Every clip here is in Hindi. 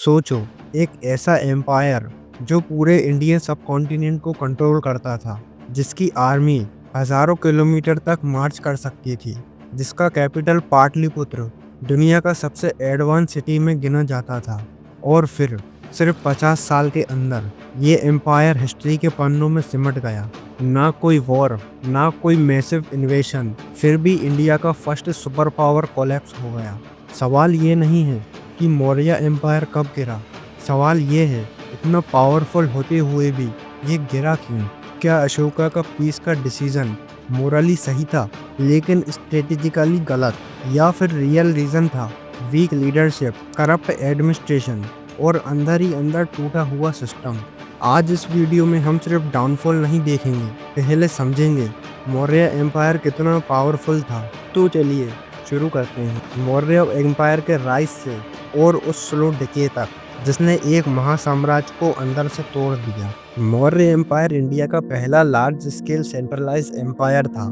सोचो, एक ऐसा एम्पायर जो पूरे इंडियन सबकॉन्टिनेंट को कंट्रोल करता था, जिसकी आर्मी हजारों किलोमीटर तक मार्च कर सकती थी, जिसका कैपिटल पाटलिपुत्र दुनिया का सबसे एडवांस सिटी में गिना जाता था। और फिर सिर्फ 50 साल के अंदर ये एम्पायर हिस्ट्री के पन्नों में सिमट गया। ना कोई वॉर, ना कोई मैसिव इन्वेशन, फिर भी इंडिया का फर्स्ट सुपर पावर कोलैप्स हो गया। सवाल ये नहीं है कि मौर्य एम्पायर कब गिरा। सवाल ये है, इतना पावरफुल होते हुए भी ये गिरा क्यों? क्या अशोका का पीस का डिसीजन मोरली सही था लेकिन स्ट्रेटेजिकली गलत, या फिर रियल रीजन था वीक लीडरशिप, करप्ट एडमिनिस्ट्रेशन और अंदर ही अंदर टूटा हुआ सिस्टम? आज इस वीडियो में हम सिर्फ डाउनफॉल नहीं देखेंगे, पहले समझेंगे मौर्य एम्पायर कितना पावरफुल था। तो चलिए शुरू करते हैं मौर्य एम्पायर के राइज से और उस स्लो डिके तक जिसने एक महासाम्राज्य को अंदर से तोड़ दिया। मौर्य एम्पायर इंडिया का पहला लार्ज स्केल सेंट्रलाइज एम्पायर था,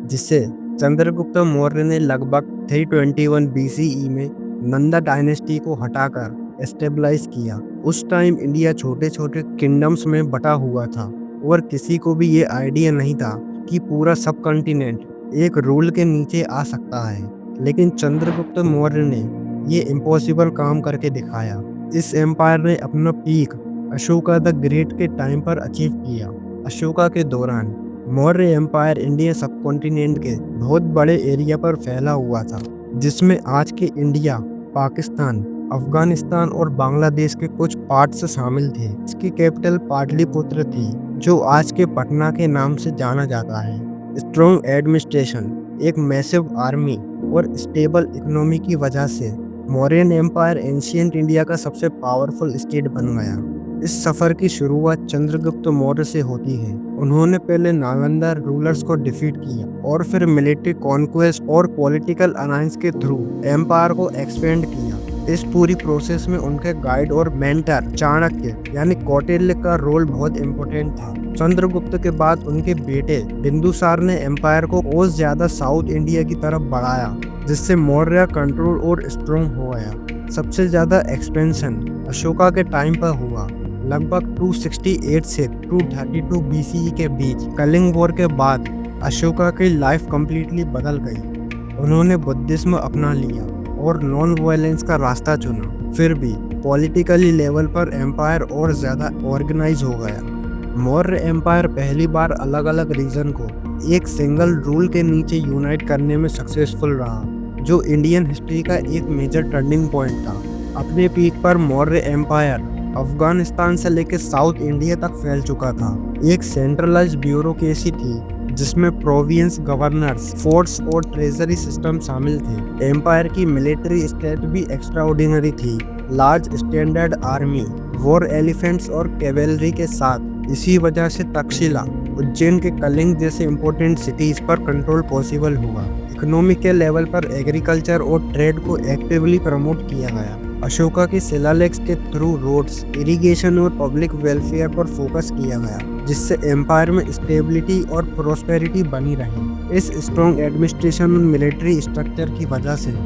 जिसे चंद्रगुप्त मौर्य ने लगभग 321 बीसीई में नंदा डायनेस्टी को हटाकर एस्टेब्लाइज किया। उस टाइम इंडिया छोटे छोटे किंगडम्स में बटा हुआ था और किसी को भी ये आइडिया नहीं था कि पूरा सब कॉन्टिनेंट एक रूल के नीचे आ सकता है। लेकिन चंद्रगुप्त मौर्य ने ये इम्पॉसिबल काम करके दिखाया। इस एम्पायर ने अपना पीक अशोका द ग्रेट के टाइम पर अचीव किया। अशोका के दौरान मौर्य एम्पायर इंडिया सब कॉन्टिनेंट के बहुत बड़े एरिया पर फैला हुआ था, जिसमें आज के इंडिया, पाकिस्तान, अफगानिस्तान और बांग्लादेश के कुछ पार्ट्स शामिल थे। इसकी कैपिटल पाटलिपुत्र थी, जो आज के पटना के नाम से जाना जाता है। स्ट्रॉन्ग एडमिनिस्ट्रेशन, एक मैसिव आर्मी और स्टेबल इकोनॉमी की वजह से मौर्यन एम्पायर एंशिएंट इंडिया का सबसे पावरफुल स्टेट बन गया। इस सफर की शुरुआत चंद्रगुप्त मौर्य से होती है। उन्होंने पहले नालंदा रूलर्स को डिफीट किया और फिर मिलिट्री कॉन्क्वेस्ट और पॉलिटिकल अलायंस के थ्रू एम्पायर को एक्सपेंड किया। इस पूरी प्रोसेस में उनके गाइड और मेंटर चाणक्य यानी कौटिल्य का रोल बहुत इम्पोर्टेंट था। चंद्रगुप्त के बाद उनके बेटे बिंदुसार ने एम्पायर को और ज्यादा साउथ इंडिया की तरफ बढ़ाया, जिससे मौर्य कंट्रोल और स्ट्रॉन्ग हो गया। सबसे ज्यादा एक्सपेंशन अशोका के टाइम पर हुआ, लगभग 268 से 232 बीसीई के बीच। कलिंग वॉर के बाद अशोका की लाइफ कंप्लीटली बदल गई। उन्होंने बुद्धिज्म अपना लिया और नॉन वायलेंस का रास्ता चुना। फिर भी पॉलिटिकली लेवल पर एम्पायर और ज्यादा ऑर्गेनाइज हो गया। मौर्य एम्पायर पहली बार अलग अलग रीजन को एक सिंगल रूल के नीचे यूनाइट करने में सक्सेसफुल रहा, जो इंडियन हिस्ट्री का एक मेजर टर्निंग पॉइंट था। अपने पीक पर मौर्य एम्पायर अफगानिस्तान से लेकर साउथ इंडिया तक फैल चुका था। एक सेंट्रलाइज्ड ब्यूरोक्रेसी थी, जिसमें प्रोविंस गवर्नर्स, फोर्ट्स और ट्रेजरी सिस्टम शामिल थे। एम्पायर की मिलिट्री स्टेट भी एक्स्ट्राऑर्डिनरी थी, large standard army, war elephants और कैवेलरी के साथ। इसी वजह से तक्षशिला, उज्जैन के कलिंग जैसे इंपॉर्टेंट सिटीज पर कंट्रोल पॉसिबल हुआ। इकोनॉमिक के लेवल पर एग्रीकल्चर और ट्रेड को एक्टिवली प्रमोट किया गया। अशोका के शिलालेख के थ्रू रोड्स, इरिगेशन और पब्लिक वेलफेयर पर फोकस किया गया, जिससे एम्पायर में स्टेबिलिटी और प्रोस्पेरिटी बनी रही। इस स्ट्रॉन्ग एडमिनिस्ट्रेशन और मिलिट्री स्ट्रक्चर की वजह से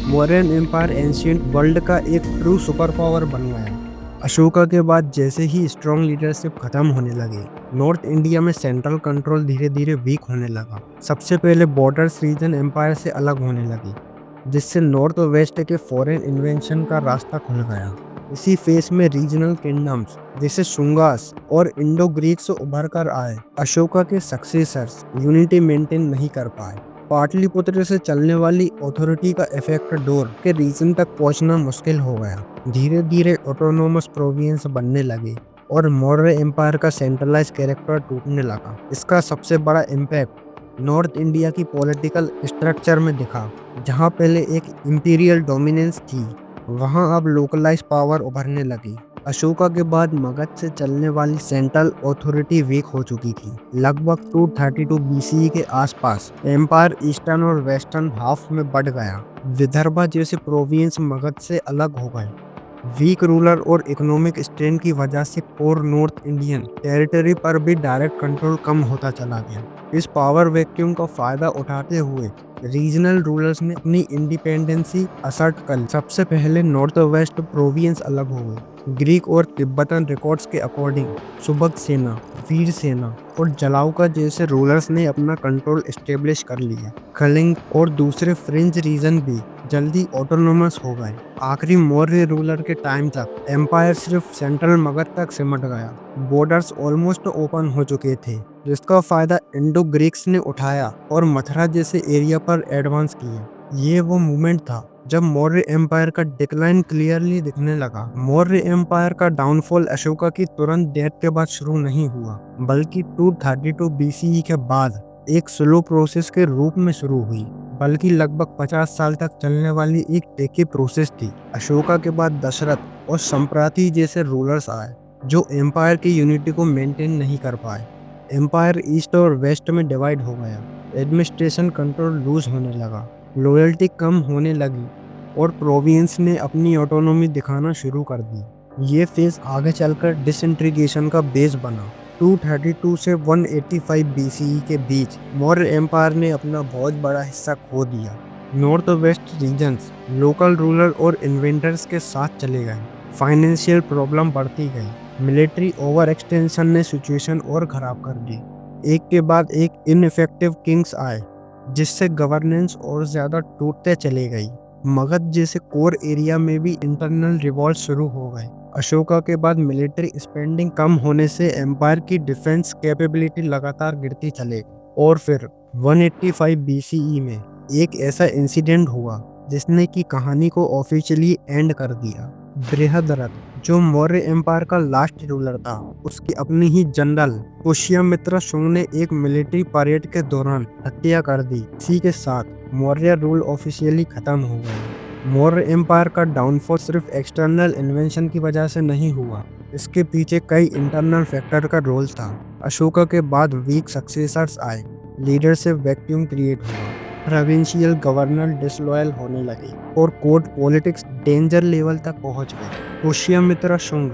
मौर्यन एम्पायर एंशिएंट वर्ल्ड का एक ट्रू सुपर पावर बन गया। अशोका के बाद जैसे ही स्ट्रॉन्ग लीडरशिप खत्म होने लगी, नॉर्थ इंडिया में सेंट्रल कंट्रोल धीरे धीरे वीक होने लगा। सबसे पहले बॉर्डर्स रीजन एम्पायर से अलग होने लगी, जिससे नॉर्थ और वेस्ट के फॉरेन इन्वेंशन का रास्ता खुल गया। इसी फेस में रीजनल किंगडम्स जैसे शुंगास और इंडो ग्रीक्स उभर कर आए। अशोका के सक्सेसर्स यूनिटी मेंटेन नहीं कर पाए। पाटलिपुत्र से चलने वाली अथॉरिटी का इफेक्ट डोर के रीजन तक पहुंचना मुश्किल हो गया। धीरे धीरे ऑटोनोमस प्रोविंस बनने लगे और मौर्य एम्पायर का सेंट्रलाइज कैरेक्टर टूटने लगा। इसका सबसे बड़ा इम्पैक्ट नॉर्थ इंडिया की पॉलिटिकल स्ट्रक्चर में दिखा। जहां पहले एक इंपीरियल डोमिनेंस थी, वहां अब लोकलाइज पावर उभरने लगी। अशोका के बाद मगध से चलने वाली सेंट्रल अथॉरिटी वीक हो चुकी थी। लगभग 232 बीसीई के आसपास एम्पायर ईस्टर्न और वेस्टर्न हाफ में बढ़ गया। विदर्भ जैसे प्रोविंस मगध से अलग हो गए वीक रूलर और इकोनॉमिक स्ट्रेन की वजह से कोर नॉर्थ इंडियन टेरिटरी पर भी डायरेक्ट कंट्रोल कम होता चला गया। इस पावर वैक्यूम का फायदा उठाते हुए रीजनल रूलर्स ने अपनी इंडिपेंडेंसी असर्ट कर ली। सबसे पहले नॉर्थ वेस्ट प्रोविंस अलग हो गए। ग्रीक और तिब्बतन रिकॉर्ड्स के अकॉर्डिंग सुबक सेना, वीर सेना और जलाउका जैसे रूलर्स ने अपना कंट्रोल एस्टेब्लिश कर लिया। कलिंग और दूसरे फ्रिंज रीजन भी जल्दी ऑटोनोमस हो गए। आखिरी मौर्य रूलर के टाइम तक एम्पायर सिर्फ सेंट्रल मगध तक सिमट गया। बॉर्डर्स ऑलमोस्ट ओपन हो चुके थे, जिसका फायदा इंडो ग्रीक्स ने उठाया और मथुरा जैसे एरिया पर एडवांस किया। ये वो मूवमेंट था जब मौर्य एम्पायर का डिक्लाइन क्लियरली दिखने लगा। मौर्य एम्पायर का डाउनफॉल अशोका की तुरंत डेथ के बाद शुरू नहीं हुआ, बल्कि 232 बीसीई के बाद एक स्लो प्रोसेस के रूप में शुरू हुई, बल्कि लगभग 50 साल तक चलने वाली एक टेकी प्रोसेस थी। अशोका के बाद दशरथ और संप्राति जैसे रूलर्स आए, जो एम्पायर की यूनिटी को मेंटेन नहीं कर पाए। एम्पायर ईस्ट और वेस्ट में डिवाइड हो गया, एडमिनिस्ट्रेशन कंट्रोल लूज होने लगा, लॉयल्टी कम होने लगी और प्रोविंस ने अपनी ऑटोनॉमी दिखाना शुरू कर दी। ये फेज आगे चलकर डिसइंटीग्रेशन का बेस बना। 232 से 185 बीसीई के बीच मौर्य एम्पायर ने अपना बहुत बड़ा हिस्सा खो दिया। North west regions local ruler और इन्वेंटर्स के साथ चले गए। फाइनेंशियल प्रॉब्लम बढ़ती गई। मिलिट्री ओवर एक्सटेंशन ने सिचुएशन और खराब कर दी। एक के बाद एक इनइफेक्टिव किंग्स आए, जिससे गवर्नेंस और ज्यादा टूटते चले गई। मगध जैसे कोर एरिया में भी इंटरनल रिवॉल्ट शुरू हो गए। अशोका के बाद मिलिट्री स्पेंडिंग कम होने से एम्पायर की डिफेंस कैपेबिलिटी लगातार गिरती चले गई। और फिर 185 बीसीई में एक ऐसा इंसिडेंट हुआ जिसने की कहानी को ऑफिशियली एंड कर दिया। बृहद्रथ, जो मौर्य एम्पायर का लास्ट रूलर था, उसकी अपनी ही जनरल पुष्यमित्र शुंग ने एक मिलिट्री परेड के दौरान हत्या कर दी। इसी के साथ मौर्य रूल ऑफिशियली खत्म हो गया। मौर्य एम्पायर का डाउनफॉल सिर्फ एक्सटर्नल इन्वेंशन की वजह से नहीं हुआ, इसके पीछे कई इंटरनल फैक्टर का रोल था। अशोका के बाद वीक सक्सेसर्स आए, लीडरशिप वैक्यूम क्रिएट हुआ, प्रोविंशियल गवर्नर डिसलॉयल होने लगे और कोर्ट पॉलिटिक्स डेंजर लेवल तक पहुंच गए। पुष्यमित्र शुंग,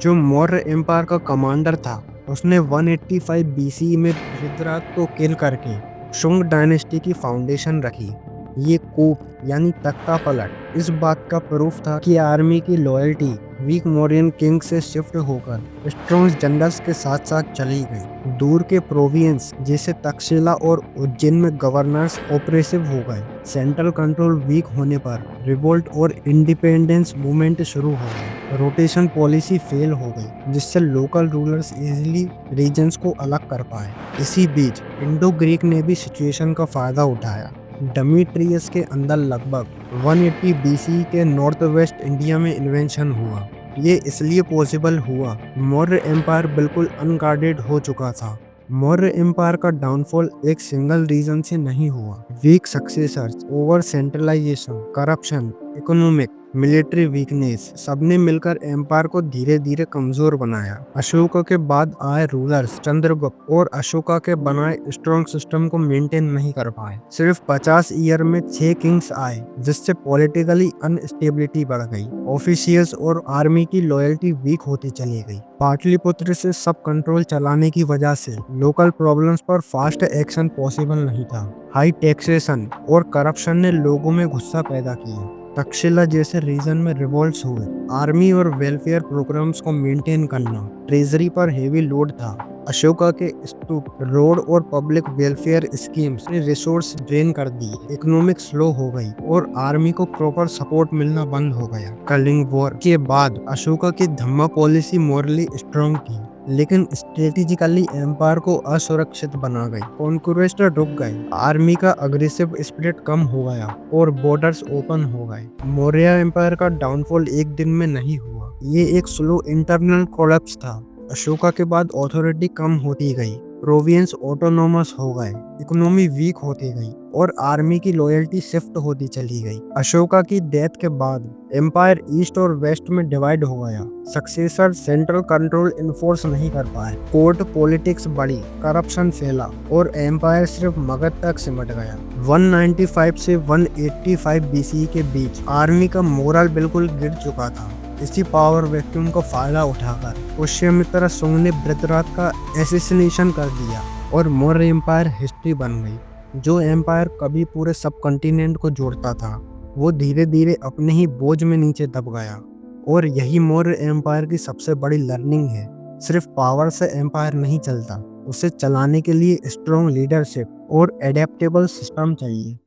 जो मौर्य एम्पायर का कमांडर था, उसने 185 बीसी में बृहद्रथ को किल करके शुंग डायनेस्टी की फाउंडेशन रखी। ये कूप यानी तख्ता पलट इस बात का प्रूफ था कि आर्मी की लॉयल्टी वीक मौर्यन किंग से शिफ्ट होकर स्ट्रॉन्ग जनरल्स के साथ साथ चली गई। दूर के प्रोविंस जैसे तक्षशिला और उज्जैन में गवर्नर्स ऑपरेसिव हो गए। सेंट्रल कंट्रोल वीक होने पर रिवोल्ट और इंडिपेंडेंस मूवमेंट शुरू हो गए। रोटेशन पॉलिसी फेल हो गई, जिससे लोकल रूलर्स इजीली रीजन्स को अलग कर पाए। इसी बीच इंडो ग्रीक ने भी सिचुएशन का फायदा उठाया। डमीट्रियस के अंदर लगभग 180 बीसी के नॉर्थ वेस्ट इंडिया में इन्वेंशन हुआ। ये इसलिए पॉसिबल हुआ, मौर्य एम्पायर बिल्कुल अनगार्डेड हो चुका था। मौर्य एम्पायर का डाउनफॉल एक सिंगल रीजन से नहीं हुआ। Weak successors, over centralization, corruption, economic, military weakness, सबने मिलकर एम्पायर को धीरे धीरे कमजोर बनाया। अशोका के बाद आए रूलर्स चंद्रगुप्त और अशोका के बनाए स्ट्रॉन्ग सिस्टम को मेंटेन नहीं कर पाए। सिर्फ 50 ईयर में 6 किंग्स आए, जिससे पॉलिटिकली अनस्टेबिलिटी बढ़ गई। ऑफिशियल्स और आर्मी की लॉयल्टी वीक होती चली गई। पाटलिपुत्र से सब कंट्रोल चलाने की वजह से लोकल प्रॉब्लम्स पर फास्ट एक्शन पॉसिबल नहीं था। हाई टैक्सेशन और करप्शन ने लोगों में गुस्सा पैदा किया। तक्षशिला जैसे रीजन में रिवॉल्ट्स हुए। आर्मी और वेलफेयर प्रोग्राम्स को मेंटेन करना ट्रेजरी पर हेवी लोड था। अशोका के स्तूप, रोड और पब्लिक वेलफेयर स्कीम्स ने रिसोर्स ड्रेन कर दी। इकोनॉमिक स्लो हो गई और आर्मी को प्रॉपर सपोर्ट मिलना बंद हो गया। कलिंग वॉर के बाद अशोका की धम्मा पॉलिसी मॉरली स्ट्रॉन्ग थी, लेकिन स्ट्रेटेजिकली एम्पायर को असुरक्षित बना गई। कॉन्क्वेस्ट रुक गए, आर्मी का अग्रेसिव स्पिरिट कम हो गया और बॉर्डर्स ओपन हो गए। मौर्य एम्पायर का डाउनफॉल एक दिन में नहीं हुआ, ये एक स्लो इंटरनल कोलैप्स था। अशोका के बाद ऑथोरिटी कम होती गई, प्रोविंस ऑटोनोमस हो गए, इकोनॉमी वीक होती गई और आर्मी की लॉयल्टी शिफ्ट होती चली गई। अशोका की डेथ के बाद एम्पायर ईस्ट और वेस्ट में डिवाइड हो गया। सक्सेसर सेंट्रल कंट्रोल इन्फोर्स नहीं कर पाए। कोर्ट पॉलिटिक्स बढ़ी, करप्शन फैला और एम्पायर सिर्फ मगध तक सिमट गया। 195 से 185 बीसी के बीच आर्मी का मोरल बिल्कुल गिर चुका था। इसी पावर वैक्यूम का फायदा उठाकर पुष्यमित्र सुंग ने बृहद्रथ का एसेसिनेशन कर दिया और मौर्य एम्पायर हिस्ट्री बन गई। जो एम्पायर कभी पूरे सब कॉन्टिनेंट को जोड़ता था वो धीरे धीरे अपने ही बोझ में नीचे दब गया। और यही मौर्य एम्पायर की सबसे बड़ी लर्निंग है। सिर्फ पावर से एम्पायर नहीं चलता, उसे चलाने के लिए स्ट्रॉन्ग लीडरशिप और एडेप्टेबल सिस्टम चाहिए।